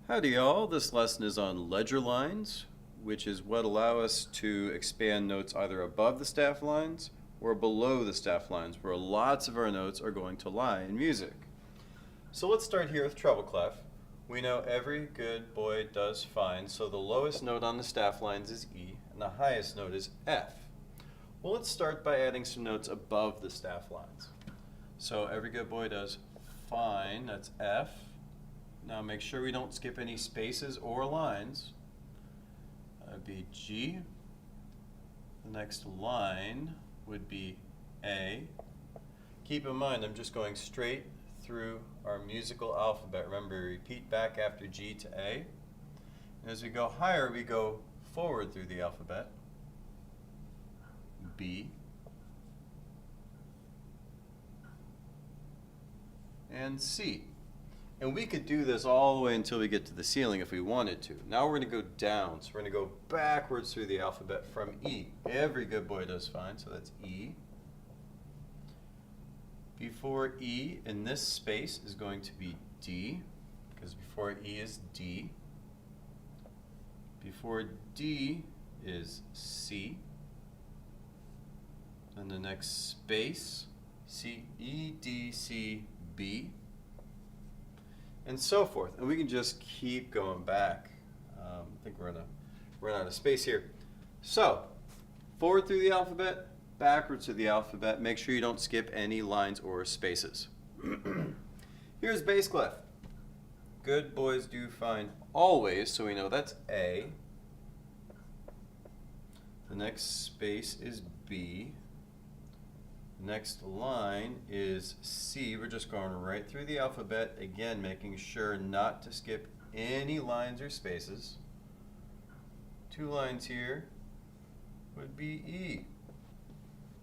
Howdy y'all, this lesson is on ledger lines, which is what allow us to expand notes either above the staff lines or below the staff lines, where lots of our notes are going to lie in music. So let's start here with treble clef. We know every good boy does fine, so the lowest note on the staff lines is E, and the highest note is F. Well, let's start by adding some notes above the staff lines. So every good boy does fine, that's F. Now make sure we don't skip any spaces or lines. That would be G. The next line would be A. Keep in mind, I'm just going straight through our musical alphabet. Remember, repeat back after G to A. And as we go higher, we go forward through the alphabet. B. And C. And we could do this all the way until we get to the ceiling if we wanted to. Now we're going to go down. So we're going to go backwards through the alphabet from E. Every good boy does fine, so that's E. Before E in this space is going to be D, because before E is D. Before D is C. Then the next space, C, E, D, C, B. And so forth. And we can just keep going back. I think we're going to run out of space here. So, forward through the alphabet, backwards through the alphabet. Make sure you don't skip any lines or spaces. Here's bass clef. Good boys do fine always, so we know that's A. The next space is B. Next line is C. We're just going right through the alphabet, again making sure not to skip any lines or spaces. Two lines here would be E.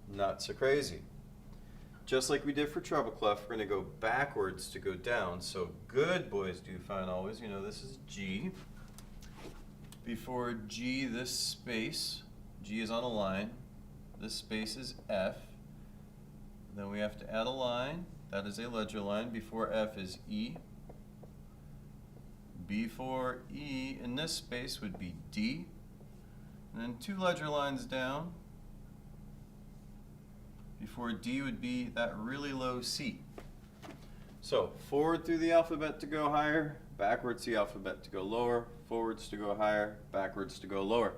Not so crazy. Just like we did for treble clef, we're going to go backwards to go down. So good boys do fine always. You know this is G. Before G, this space, G is on a line. This space is F. Then we have to add a line. That is a ledger line. Before F is E. Before E in this space would be D. And then two ledger lines down. Before D would be that really low C. So forward through the alphabet to go higher, backwards the alphabet to go lower, forwards to go higher, backwards to go lower.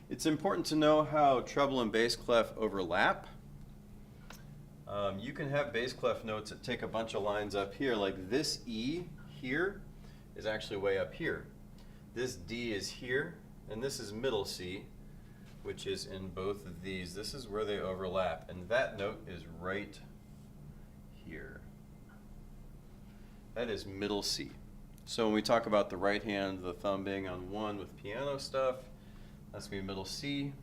It's important to know how treble and bass clef overlap. You can have bass clef notes that take a bunch of lines up here, like this E here is actually way up here. This D is here, and this is middle C, which is in both of these. This is where they overlap, and that note is right here. That is middle C. So when we talk about the right hand, the thumb being on one with piano stuff, that's going to be middle C.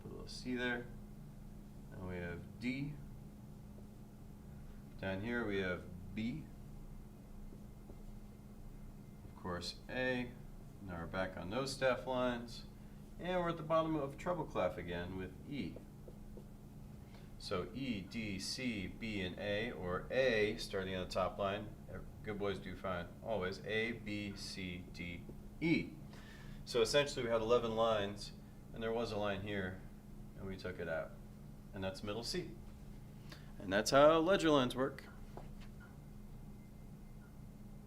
Put a little C there. And we have D. Down here we have B. Of course A. Now we're back on those staff lines. And we're at the bottom of treble clef again with E. So E, D, C, B, and A, or A starting on the top line. Good boys do fine always. A, B, C, D, E. So essentially we had 11 lines, and there was a line here, and we took it out. And that's middle C. And that's how ledger lines work.